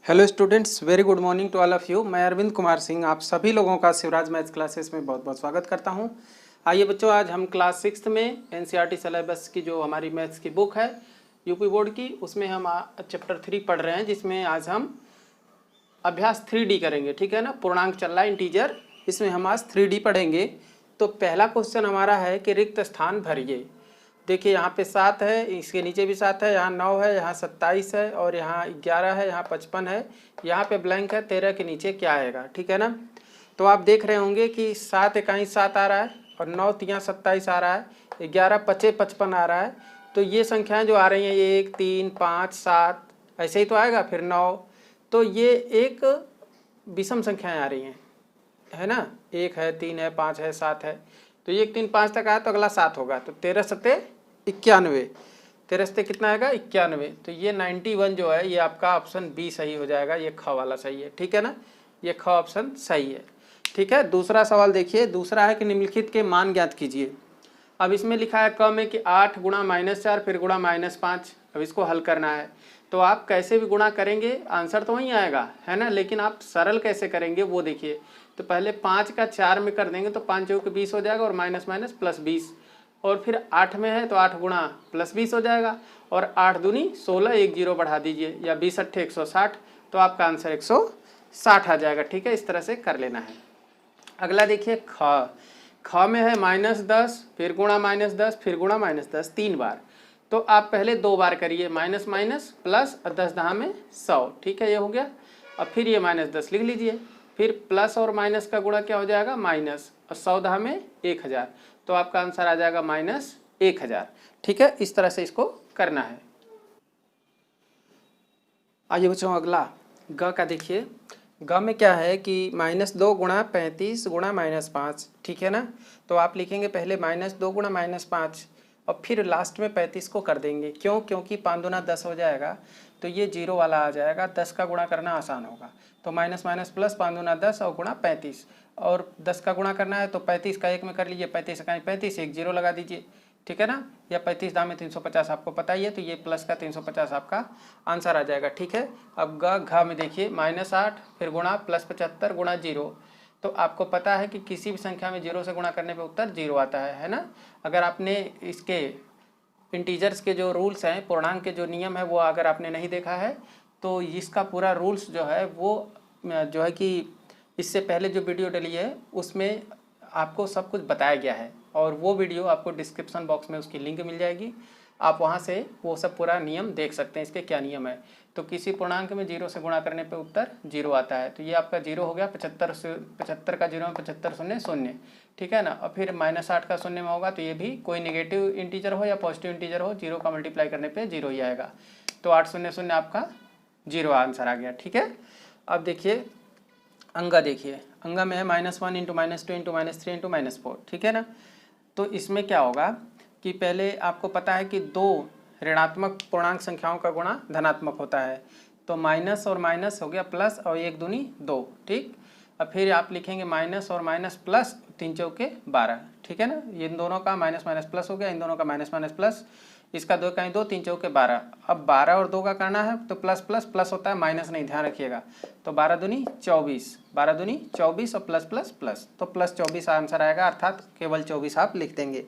Hello students, very good morning to all of you. मैं अरविंद कुमार सिंह आप सभी लोगों का शिवराज मैथ्स क्लासेस में बहुत बहुत स्वागत करता हूं। आइए बच्चों, आज हम क्लास 6 में एनसीईआरटी सिलेबस की जो हमारी मैथ्स की बुक है यूपी बोर्ड की, उसमें हम चैप्टर 3 पढ़ रहे हैं, जिसमें आज हम अभ्यास 3D करेंगे। ठीक है ना, पूर्णांक चल रहा है इंटीजर, इसमें हम आज 3D पढ़ेंगे। तो पहला क्वेश्चन हमारा है कि रिक्त स्थान भरिए। देखिए यहाँ पे 7 है, इसके नीचे भी 7 है, यहाँ 9 है, यहाँ 27 है और यहाँ 11 है, यहाँ 55 है, यहाँ पे ब्लैंक है। 13 के नीचे क्या आएगा? ठीक है ना। तो आप देख रहे होंगे कि 7 इकाई 7 आ रहा है और 9 तियाँ 27 आ रहा है, 11 पचे 55 आ रहा है। तो ये संख्याएं जो आ रही हैं, 1 3 5 7 ऐसे ही तो आएगा, फिर 9। तो ये एक विषम संख्याएं आ रही हैं, है ना। 1 है, 3 है, 5 है, 7 है। तो 1 3 5 तक आया तो अगला 7 होगा। तो 13 सत्ते 91, 13 सत्ते कितना आएगा? 91। तो ये 91 जो है, ये आपका ऑप्शन बी सही हो जाएगा, ये ख वाला सही है। ठीक है ना, ये ख ऑप्शन सही है। ठीक है, दूसरा सवाल देखिए। दूसरा है कि निम्नलिखित के मान ज्ञात कीजिए। अब इसमें लिखा है क में कि 8 गुणा -4 फिर गुणा -5। अब इसको हल करना है, तो आप कैसे भी गुणा करेंगे आंसर तो वहीं आएगा, है ना। लेकिन आप सरल कैसे करेंगे वो देखिए। तो पहले 5 का 4 में कर देंगे तो 5 चौके 20 हो जाएगा और माइनस माइनस प्लस 20। और फिर 8 में है तो 8 गुणा प्लस 20 हो जाएगा और 8 दूनी 16, एक जीरो बढ़ा दीजिए, या 20 अट्ठे 160। तो आपका आंसर 160 आ जाएगा। ठीक है, इस तरह से कर लेना है। अगला देखिए ख में है -10 फिर गुणा -10 फिर गुणा -10 3 बार। तो आप पहले 2 बार करिए, माइनस माइनस प्लस और 10 दहा में 100। ठीक है, ये हो गया। अब फिर ये -10 लिख लीजिए, फिर प्लस और माइनस का गुणा क्या हो जाएगा? माइनस, और 100 दहा में 1000। तो आपका आंसर आ जाएगा -1000। ठीक है, इस तरह से इसको करना है। आइए बच्चों, अगला ग का देखिए। ग में क्या है कि -2 गुणा 35 गुणा -5। ठीक है ना। तो आप लिखेंगे पहले -2 गुणा -5 और फिर लास्ट में 35 को कर देंगे। क्यों? क्योंकि 5 दूना 10 हो जाएगा, तो ये जीरो वाला आ जाएगा। 10 का गुणा करना आसान होगा, तो माइनस माइनस प्लस 5 दूना 10 और गुणा 35। और 10 का गुणा करना है तो 35 का 1 में कर लीजिए, 35 इकाई 35, एक जीरो लगा दीजिए। ठीक है ना, या 35 दाम में 350 आपको पता ही है, तो ये प्लस का 350 आपका आंसर आ जाएगा। ठीक है, अब घ में देखिए -8 फिर गुणा +75 गुणा 0। तो आपको पता है कि किसी भी संख्या में 0 से गुणा करने पे उत्तर 0 आता है ना। अगर आपने इसके इंटीजर्स के जो रूल्स हैं, पूर्णांक के जो नियम है, वो अगर आपने नहीं देखा है तो इसका पूरा रूल्स जो है वो जो है कि इससे पहले जो वीडियो डली है उसमें आपको सब कुछ बताया गया है, और वो वीडियो आपको डिस्क्रिप्शन बॉक्स में उसकी लिंक मिल जाएगी। आप वहाँ से वो सब पूरा नियम देख सकते हैं, इसके क्या नियम है। तो किसी पूर्णांक में 0 से गुणा करने पे उत्तर 0 आता है। तो ये आपका 0 हो गया। 75 का 0 में 75 शून्य 0। ठीक है ना। और फिर -8 का 0 में होगा, तो ये भी कोई नेगेटिव इंटीजर हो या पॉजिटिव इंटीजर हो, 0 का मल्टीप्लाई करने पे 0 ही आएगा। तो 8 शून्य 0 आपका 0 आंसर आ गया। ठीक है, अब देखिए अंगा देखिए। अंगा में है -1 × -2 × -3 × -4। ठीक है ना। तो इसमें क्या होगा कि पहले आपको पता है कि 2 ऋणात्मक पूर्णांक संख्याओं का गुणा धनात्मक होता है। तो माइनस और माइनस हो गया प्लस, और 1 दूनी 2। ठीक, अब फिर आप लिखेंगे माइनस और माइनस प्लस, 3 चौके 12। ठीक है ना, इन दोनों का माइनस माइनस प्लस हो गया, इन दोनों का माइनस माइनस प्लस, इसका 2 का 2, 3 चौके 12। अब 12 और 2 का करना है तो प्लस प्लस प्लस होता है, माइनस नहीं, ध्यान रखिएगा। तो 12 दूनी 24, 12 दूनी 24 और प्लस प्लस प्लस, तो +24 आंसर आएगा, अर्थात केवल 24 आप लिख देंगे।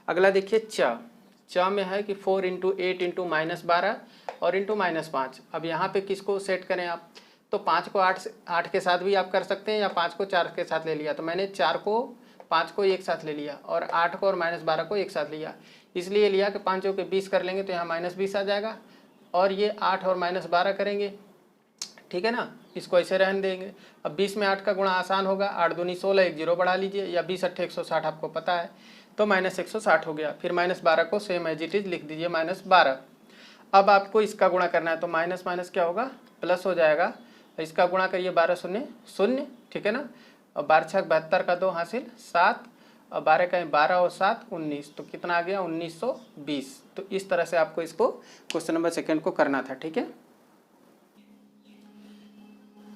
अगला देखिए च में है कि 4 × 8 × -12 और × -5। अब यहाँ पे किसको सेट करें आप? तो 5 को 8 के साथ भी आप कर सकते हैं, या 5 को 4 के साथ ले लिया। तो मैंने 4 को 5 को एक साथ ले लिया और 8 को और -12 को एक साथ लिया। इसलिए लिया कि 5 चौके 20 कर लेंगे तो यहाँ -20 आ जाएगा, और ये 8 और -12 करेंगे। ठीक है ना, इसको ऐसे रहने देंगे। अब 20 में 8 का गुणा आसान होगा, 8 दूनी 16, एक जीरो बढ़ा लीजिए, या 20 अट्ठे 160 आपको पता है, तो -160 हो गया। फिर -12 को सेम एज इट इज लिख दीजिए, -12। अब आपको इसका गुणा करना है, तो माइनस माइनस क्या होगा? प्लस हो जाएगा। इसका गुणा करिए, 12 शून्य 0। ठीक है ना, और 12 छक 72 का 2 हासिल 7, और 12 का 12 और 7 19। तो कितना आ गया? 1920। तो इस तरह से आपको इसको क्वेश्चन नंबर 2 को करना था। ठीक है,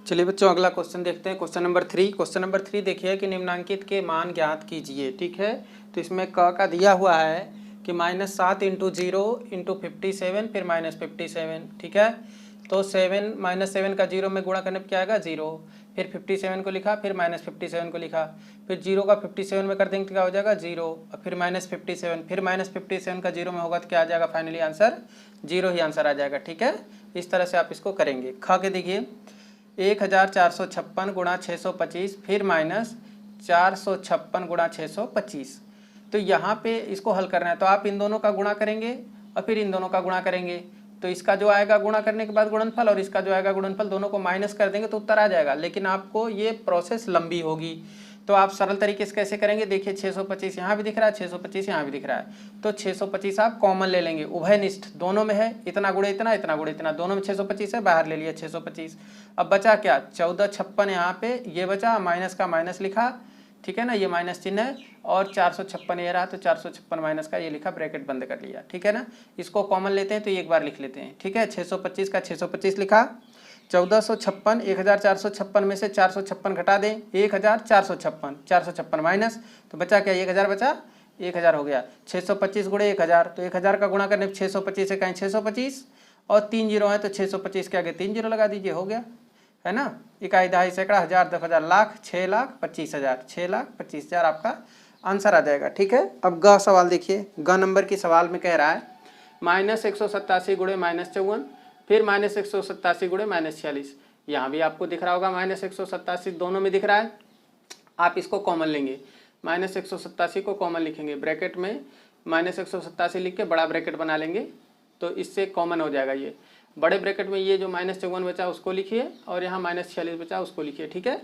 चलिए बच्चों अगला क्वेश्चन देखते हैं। Question number 3। क्वेश्चन नंबर 3 देखिए कि निम्नांकित के मान ज्ञात कीजिए। ठीक है, तो इसमें क का दिया हुआ है कि -7 × 0 × 57 फिर -57। ठीक है, तो 7 -7 का 0 में गुणा करने पर क्या आएगा 0। फिर 57 को लिखा, फिर -57 को लिखा, फिर 0 का 57 में कर देंगे तो क्या हो जाएगा 0, और फिर -57, फिर -57 का 0 में होगा तो क्या आ जाएगा फाइनली आंसर 0 ही आंसर आ जाएगा। ठीक है, इस तरह से आप इसको करेंगे। खा के देखिए 1456 गुणा 625 फिर -456 गुणा 625। तो यहाँ पे इसको हल करना है तो आप इन दोनों का गुणा करेंगे और फिर इन दोनों का गुणा करेंगे, तो इसका जो आएगा गुणा करने के बाद गुणनफल और इसका जो आएगा गुणनफल, दोनों को माइनस कर देंगे तो उत्तर आ जाएगा। लेकिन आपको ये प्रोसेस लंबी होगी, तो आप सरल तरीके से कैसे करेंगे, देखिए 625 यहाँ भी दिख रहा है, 625 यहाँ भी दिख रहा है, तो 625 आप कॉमन ले लेंगे, उभयनिष्ठ दोनों में है, इतना गुणे इतना, इतना गुणे इतना, दोनों में 625 है, बाहर ले लिया 625। अब बचा क्या 1456 यहाँ पे ये बचा, माइनस का माइनस लिखा, ठीक है ना, ये माइनस चिन्ह है, और 456 ये रहा तो 456 माइनस का ये लिखा, ब्रैकेट बंद कर लिया। ठीक है ना, इसको कॉमन लेते हैं तो एक बार लिख लेते हैं। ठीक है, 625 का 625 लिखा, 1456 1456 में से 456 घटा दें 1456, 456 माइनस, तो बचा क्या 1000 बचा, 1000 हो गया। 625 गुणे 1000, तो 1000 का गुणा करने 625 से कहें 625 और 3 जीरो है तो 625 के आगे 3 जीरो लगा दीजिए, हो गया, है ना। इकाई दहाई सैकड़ा हज़ार 10,000 लाख 6,25,000, 6,25,000 आपका आंसर आ जाएगा। ठीक है, अब ग सवाल देखिए, ग नंबर की सवाल में कह रहा है -187 गुणे -54 फिर -187 गुणे -46। यहाँ भी आपको दिख रहा होगा -187 दोनों में दिख रहा है, आप इसको कॉमन लेंगे, -187 को कॉमन लिखेंगे, ब्रैकेट में -187 लिख के बड़ा ब्रैकेट बना लेंगे तो इससे कॉमन हो जाएगा। ये बड़े ब्रैकेट में ये जो -54 बचा उसको लिखिए और यहाँ -46 बचा उसको लिखिए। ठीक है,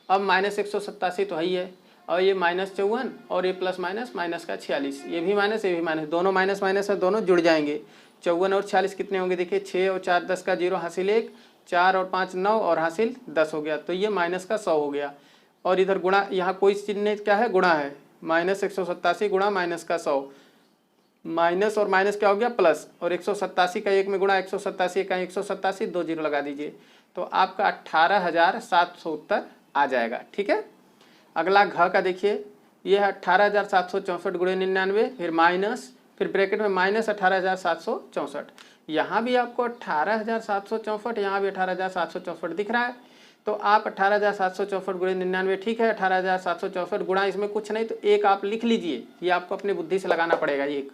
अब -187 तो है ही है, और ये -54 और ये प्लस माइनस माइनस का 46, ये भी माइनस ये भी माइनस, दोनों माइनस माइनस है, दोनों जुड़ जाएंगे। 54 और 46 कितने होंगे, देखिए 6 और 4 10 का 0 हासिल 1, 4 और 5 9 और हासिल 10 हो गया, तो ये माइनस का 100 हो गया। और इधर गुणा, यहाँ कोई चिन्ह क्या है, गुणा है, -187 गुणा माइनस का 100, माइनस और माइनस क्या हो गया प्लस, और 187 का एक में गुणा 187 का 187, 2 जीरो लगा दीजिए, तो आपका 18,700 उत्तर आ जाएगा। ठीक है, अगला घ का देखिए, ये है 18,764 गुणे 99, फिर माइनस, फिर ब्रैकेट में -18,764, यहाँ भी आपको 18,764, यहाँ भी 18,764 दिख रहा है, तो आप 18,764 गुणे 99, ठीक है 18,764 गुणा, इसमें कुछ नहीं तो एक आप लिख लीजिए, ये आपको अपनी बुद्धि से लगाना पड़ेगा एक,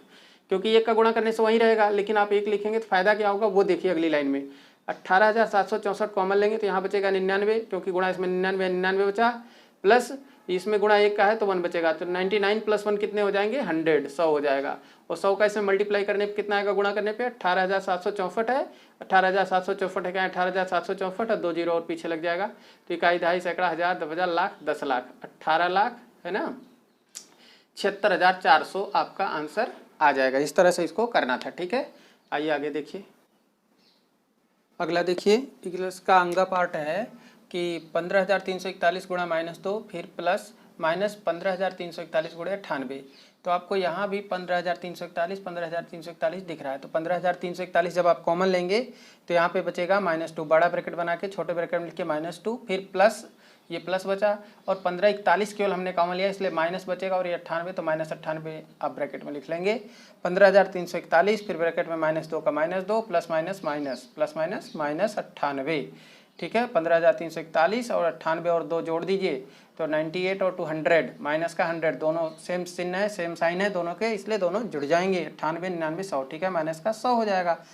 क्योंकि एक का गुणा करने से वही रहेगा, लेकिन आप एक लिखेंगे तो फायदा क्या होगा वो देखिए अगली लाइन में। 18,764 कॉमन लेंगे तो यहाँ बचेगा 99, क्योंकि गुणा इसमें 99 बचा, प्लस इसमें गुणा एक का है तो 1 बचेगा, तो 99 + 1 कितने हो जाएंगे 100, 100 हो जाएगा। और 100 का इसमें मल्टीप्लाई करने पे कितना आएगा, गुणा करने पे 18,764 है, 18,764 है क्या, 18,764 और 2 जीरो और पीछे लग जाएगा, तो इकाई दहाई सैकड़ा हज़ार 10,000 लाख 10 लाख 18 लाख है ना, 76,400 आपका आंसर आ जाएगा। इस तरह से इसको करना था। ठीक है, आइए आगे देखिए, अगला देखिए, इसका अंगा पार्ट है कि 15,341 गुणा -2 फिर प्लस -15,341 गुणे 98, तो आपको यहाँ भी 15,341 दिख रहा है, तो 15,341 जब आप कॉमन लेंगे तो यहाँ पे बचेगा -2, बड़ा ब्रैकेट बना के छोटे ब्रैकेट में लिख के -2, फिर प्लस, ये प्लस बचा, और 1541 केवल हमने कॉमन लिया इसलिए माइनस बचेगा, और ये 98 तो -98 आप ब्रैकेट में लिख लेंगे, 15,341 फिर ब्रैकेट में -2 का -2 प्लस माइनस -98। ठीक है, 15,341 और 98 और 2 जोड़ दीजिए तो 98 और 200, माइनस का 100, दोनों सेम चिन्ह है, सेम साइन है दोनों के, इसलिए दोनों जुड़ जाएंगे, 98 99 100। ठीक है, माइनस का 100 हो जाएगा,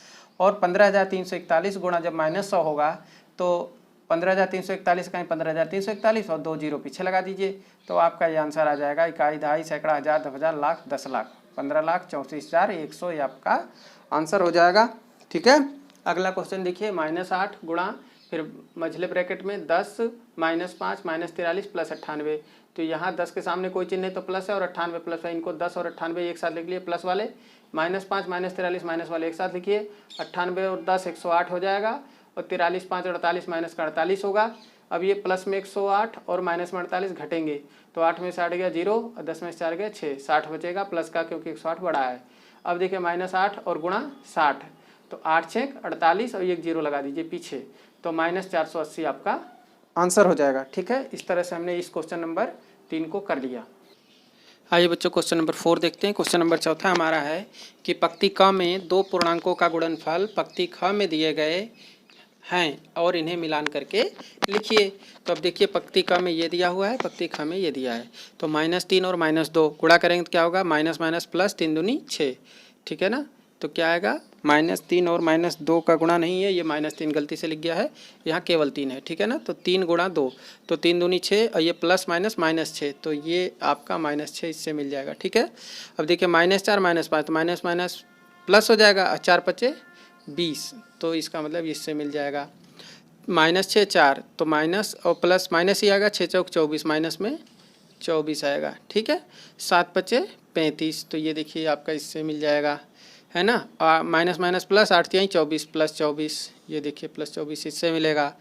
और 15,341 गुणा जब -100 होगा तो 15,341 कहीं 15,341 और 2 जीरो पीछे लगा दीजिए, तो आपका ये आंसर आ जाएगा, इकाई दहाई सैकड़ा हज़ार 10,000 लाख 10 लाख 15,34,100, ये आपका आंसर हो जाएगा। ठीक है, अगला क्वेश्चन देखिए, -8 गुणा, फिर मझले ब्रैकेट में 10 -5 -43 प्लस 98, तो यहाँ 10 के सामने कोई चिन्ह नहीं तो प्लस है, और 98 प्लस है, इनको 10 और 98 एक साथ लिख लिए, प्लस वाले, -5 -43 माइनस वाले एक साथ लिखिए, 98 और 10 108 हो जाएगा, और 43 5 48 माइनस का 48 होगा। अब ये प्लस में 108 और माइनस में 48 घटेंगे, तो 8 में से 8 गया 0 और 10 में से 4 गया 6, 60 बचेगा प्लस का, क्योंकि 108 बड़ा है। अब देखिए -8 और गुणा 60, तो 8 6 48 और 1 जीरो लगा दीजिए पीछे, तो -480 आपका आंसर हो जाएगा। ठीक है, इस तरह से हमने इस क्वेश्चन नंबर 3 को कर लिया। आइए बच्चों, क्वेश्चन नंबर 4 देखते हैं। क्वेश्चन नंबर चौथा हमारा है कि पंक्ति क में 2 पूर्णांकों का गुणनफल पंक्ति ख में दिए गए हैं और इन्हें मिलान करके लिखिए। तो अब देखिए पंक्ति क में ये दिया हुआ है, पंक्ति ख में ये दिया है। तो -3 और -2 गुणा करेंगे तो क्या होगा, माइनस माइनस प्लस, 3 दूनी 6, ठीक है ना। तो क्या आएगा, -3 और -2 का गुणा नहीं है, ये -3 गलती से लिख गया है, यहाँ केवल 3 है, ठीक है ना। तो 3 गुणा 2, तो 3 दूनी 6 और ये प्लस माइनस -6, तो ये आपका -6 इससे मिल जाएगा, ठीक है। अब देखिए -4 -5, तो माइनस माइनस प्लस हो जाएगा, 4 × 5 = 20, तो इसका मतलब इससे मिल जाएगा। -6 4, तो माइनस और प्लस माइनस ही आएगा, 6 × 4 = 24, माइनस में 24 आएगा, ठीक है। 7 × 5 = 35, तो ये देखिए आपका इससे मिल जाएगा, है ना। माइनस माइनस प्लस, 8 × 3 = 24 प्लस 24, ये देखिए प्लस 24 इससे मिलेगा।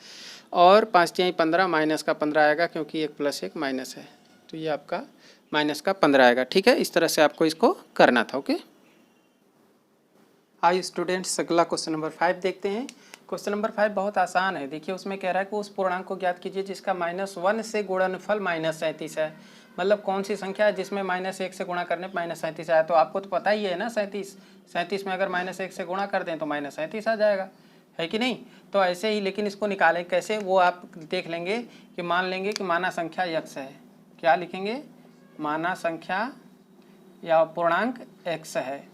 और 5 × 3 = 15, माइनस का 15 आएगा क्योंकि 1 + 1 माइनस है, तो ये आपका माइनस का 15 आएगा, ठीक है। इस तरह से आपको इसको करना था, ओके। आइए स्टूडेंट्स अगला क्वेश्चन नंबर 5 देखते हैं। क्वेश्चन नंबर 5 बहुत आसान है। देखिए उसमें कह रहा है कि उस पूर्णांक को ज्ञात कीजिए जिसका -1 से गुणनफल -37 है। मतलब कौन सी संख्या है जिसमें -1 से गुणा करने पर -37 आया। तो आपको तो पता ही है ना, 37 में अगर -1 से गुणा कर दें तो -37 आ जाएगा, है कि नहीं। तो ऐसे ही, लेकिन इसको निकालें कैसे वो आप देख लेंगे कि मान लेंगे कि माना संख्या x है। क्या लिखेंगे, माना संख्या या पूर्णांक x है।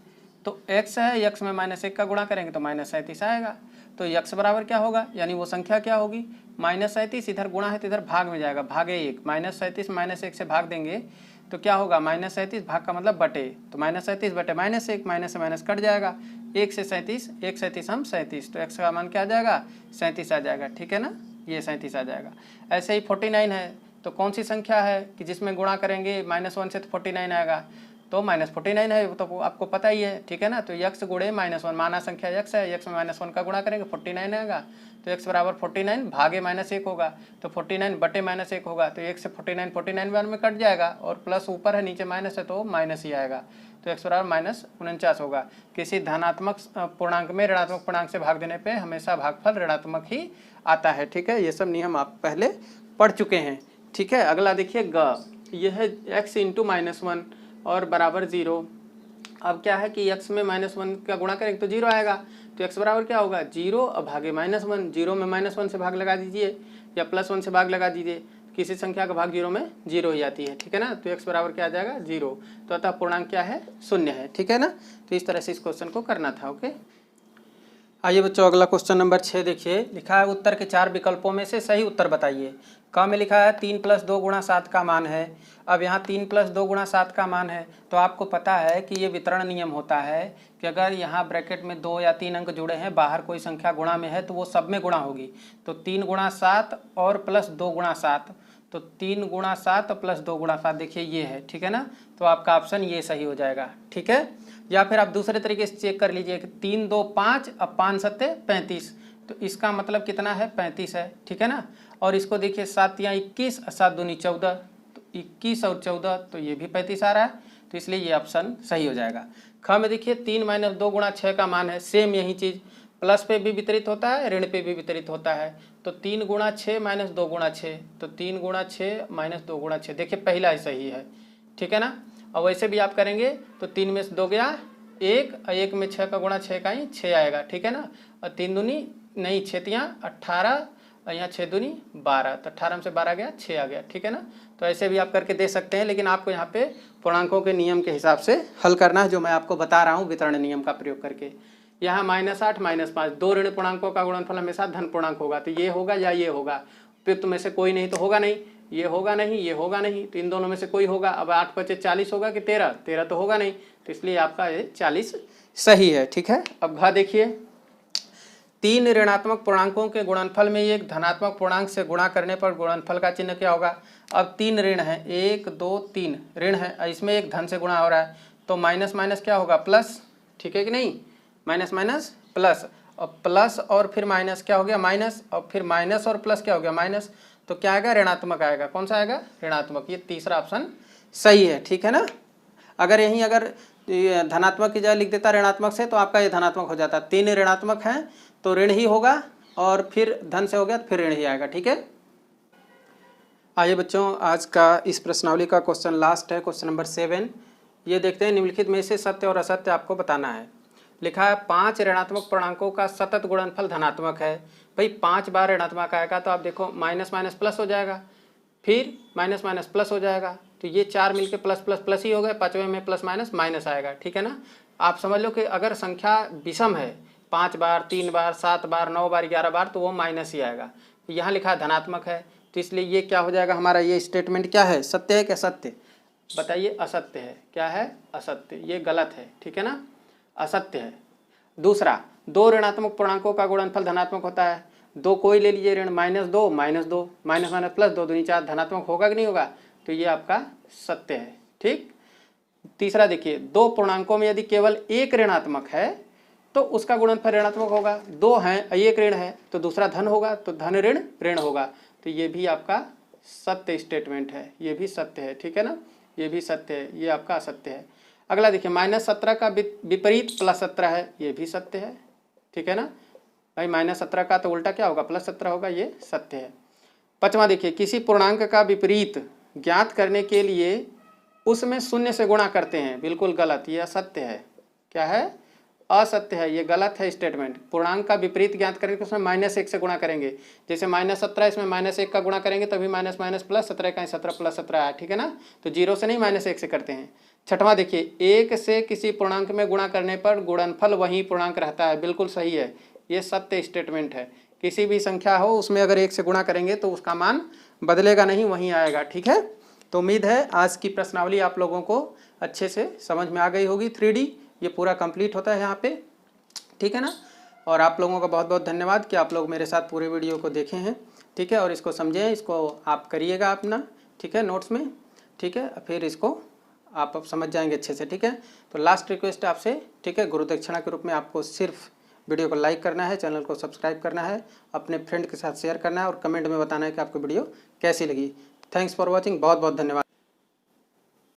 तो x है, x में -1 का गुणा करेंगे तो -37 आएगा। तो x बराबर क्या होगा, यानी वो संख्या क्या होगी, -37, इधर गुणा है तो इधर भाग में जाएगा, भागे 1, -37 -1 से भाग देंगे तो क्या होगा, -37, भाग का मतलब बटे, तो -37 बटे -1, माइनस से माइनस कट जाएगा, 1 से 37, 1 37 हम 37, तो x का मान क्या आ जाएगा, 37 आ जाएगा, ठीक है ना, ये 37 आ जाएगा। ऐसे ही 49 है, तो कौन सी संख्या है कि जिसमें गुणा करेंगे -1 से तो 49 आएगा, तो -49 है, तो आपको पता ही है, ठीक है ना। तो x गुणे -1, माना संख्या x है, x में -1 का गुणा करेंगे 49 आएगा, तो x बराबर 49 भागे -1 होगा, तो 49 बटे -1 होगा, तो 1 से 49 बार में कट जाएगा, और प्लस ऊपर है नीचे माइनस है तो माइनस ही आएगा, तो x बराबर -49 होगा। किसी धनात्मक पूर्णांक में ऋणात्मक पूर्णांक से भाग देने पर हमेशा भागफल ऋणात्मक ही आता है, ठीक है। ये सब नियम आप पहले पढ़ चुके हैं, ठीक है। अगला देखिए ग, यह है x × -1 और बराबर 0। अब क्या है कि x में -1 का गुणा करेंगे तो 0 आएगा, तो x बराबर क्या होगा, 0 और भागे -1, 0 में -1 से भाग लगा दीजिए या +1 से भाग लगा दीजिए, किसी संख्या का भाग 0 में 0 ही आती है, ठीक है ना। तो x बराबर क्या आ जाएगा, 0, तो अतः पूर्णांक क्या है, 0 है, ठीक है ना। तो इस तरह से इस क्वेश्चन को करना था, ओके। आइए बच्चों अगला क्वेश्चन नंबर 6 देखिए, लिखा है उत्तर के 4 विकल्पों में से सही उत्तर बताइए। क में लिखा है 3 + 2 × 7 का मान है। अब यहाँ 3 + 2 × 7 का मान है, तो आपको पता है कि ये वितरण नियम होता है कि अगर यहाँ ब्रैकेट में 2 या 3 अंक जुड़े हैं, बाहर कोई संख्या गुणा में है तो वो सब में गुणा होगी। तो 3 × 7 और +2 × 7, तो 3 × 7 + 2 × 7, देखिए ये है, ठीक है ना। तो आपका ऑप्शन ये सही हो जाएगा, ठीक है। या फिर आप दूसरे तरीके से चेक कर लीजिए कि 3 2 5 अब 5 7 35, तो इसका मतलब कितना है, 35 है, ठीक है ना। और इसको देखिए 7 या 21, 7 दूनी 14, तो 21 और 14, तो ये भी 35 आ रहा है, तो इसलिए ये ऑप्शन सही हो जाएगा। ख में देखिए 3 - 2 × 6 का मान है, सेम यही चीज़ प्लस पे भी वितरित होता है, ऋण पे भी वितरित होता है। तो 3 × 6 - 2 × 6, तो 3 × 6 - 2 × 6, देखिए पहला ही सही है, ठीक है ना। और वैसे भी आप करेंगे तो 3 में से 2 गया 1, और 1 में 6 का गुणा 6 का ही 6 आएगा, ठीक है ना। और 3 दूनी नहीं 6 तियाँ 18, और यहाँ 6 दूनी 12, तो 18 में से 12 गया 6 आ गया, ठीक है ना। तो ऐसे भी आप करके दे सकते हैं, लेकिन आपको यहाँ पे पूर्णांकों के नियम के हिसाब से हल करना है, जो मैं आपको बता रहा हूँ वितरण नियम का प्रयोग करके। यहाँ -8 -5, दो ऋण पूर्णांकों का गुणनफल हमेशा धन पूर्णांक होगा, तो ये होगा या ये होगा, उपयुक्त में से कोई नहीं तो होगा नहीं, ये होगा नहीं, ये होगा नहीं, तो इन दोनों में से कोई होगा। अब 8 × 5 = 40 होगा कि 13, 13 तो होगा नहीं, तो इसलिए आपका ये 40 सही है, ठीक है। अब घ देखिए, 3 ऋणात्मक पूर्णांकों के गुणनफल में एक धनात्मक पूर्णांक से गुणा करने पर गुणनफल का चिन्ह क्या होगा। अब 3 ऋण है, 1 2 3 ऋण है, इसमें एक धन से गुणा हो रहा है, तो माइनस माइनस क्या होगा, प्लस, ठीक है कि नहीं, माइनस माइनस प्लस, और प्लस और फिर माइनस क्या हो गया, माइनस, और फिर माइनस और प्लस क्या हो गया, माइनस, तो क्या आएगा, ऋणात्मक आएगा। कौन सा आएगा, ऋणात्मक। ये तीसरा ऑप्शन सही है, ठीक है ना। अगर यहीं अगर धनात्मक की जगह लिख देता ऋणात्मक से, तो आपका ये धनात्मक हो जाता। 3 ऋणात्मक है तो ऋण ही होगा, और फिर धन से हो गया तो फिर ऋण ही आएगा, ठीक है। आइए बच्चों आज का इस प्रश्नावली का क्वेश्चन लास्ट है, क्वेश्चन नंबर 7। ये देखते हैं, निम्नलिखित में से सत्य और असत्य आपको बताना है। लिखा है 5 ऋणात्मक पूर्णांकों का सतत गुणनफल धनात्मक है, भाई 5 बार ऋणात्मक आएगा तो आप देखो माइनस माइनस प्लस हो जाएगा, फिर माइनस माइनस प्लस हो जाएगा, तो ये 4 मिलके प्लस प्लस प्लस ही हो गए, 5वें में प्लस माइनस माइनस आएगा। ठीक है ना। आप समझ लो कि अगर संख्या विषम है 5 बार, 3 बार, 7 बार, 9 बार, 11 बार, तो वो माइनस ही आएगा। यहाँ लिखा है धनात्मक है, तो इसलिए ये क्या हो जाएगा हमारा, ये स्टेटमेंट क्या है, सत्य है क्या सत्य, बताइए। असत्य है। क्या है, असत्य, ये गलत है। ठीक है ना, असत्य है। दूसरा, दो ऋणात्मक पूर्णांकों का गुणनफल धनात्मक होता है। दो कोई ले लीजिए ऋण, -2 -2 माइनस माइनस प्लस 2 दूनी 4, धनात्मक होगा कि नहीं होगा, तो ये आपका सत्य है। ठीक। तीसरा देखिए, दो पूर्णांकों में यदि केवल एक ऋणात्मक है तो उसका गुणनफल ऋणात्मक होगा। दो हैं, एक ऋण है तो दूसरा धन होगा, तो धन ऋण ऋण होगा, तो ये भी आपका सत्य स्टेटमेंट है, ये भी सत्य है। ठीक है ना, ये भी सत्य है, ये आपका असत्य है। अगला देखिए, -17 का विपरीत +17 है, ये भी सत्य है। ठीक है ना भाई, -17 का तो उल्टा क्या होगा, +17 होगा, ये सत्य है। पांचवा देखिए, किसी पूर्णांक का विपरीत ज्ञात करने के लिए उसमें 0 से गुणा करते हैं, बिल्कुल गलत, ये असत्य है। क्या है, असत्य है, ये गलत है स्टेटमेंट। पूर्णांक का विपरीत ज्ञात करेंगे तो उसमें -1 से गुणा करेंगे, जैसे -17 इसमें -1 का गुणा करेंगे तभी माइनस माइनस प्लस 17 का 17 + 17 आया। ठीक है ना, तो 0 से नहीं -1 से करते हैं। छठवां देखिए, 1 से किसी पूर्णांक में गुणा करने पर गुणनफल वही पूर्णांक रहता है, बिल्कुल सही है, ये सत्य स्टेटमेंट है। किसी भी संख्या हो उसमें अगर 1 से गुणा करेंगे तो उसका मान बदलेगा नहीं, वहीं आएगा। ठीक है, तो उम्मीद है आज की प्रश्नावली आप लोगों को अच्छे से समझ में आ गई होगी। 3D ये पूरा कंप्लीट होता है यहाँ पे। ठीक है ना, और आप लोगों का बहुत बहुत धन्यवाद कि आप लोग मेरे साथ पूरे वीडियो को देखे हैं। ठीक है, और इसको समझें, इसको आप करिएगा अपना, ठीक है, नोट्स में। ठीक है, फिर इसको आप समझ जाएंगे अच्छे से। ठीक है, तो लास्ट रिक्वेस्ट आपसे, ठीक है, गुरु दक्षिणा के रूप में आपको सिर्फ वीडियो को लाइक करना है, चैनल को सब्सक्राइब करना है, अपने फ्रेंड के साथ शेयर करना है और कमेंट में बताना है कि आपको वीडियो कैसी लगी। थैंक्स फॉर वॉचिंग, बहुत बहुत धन्यवाद।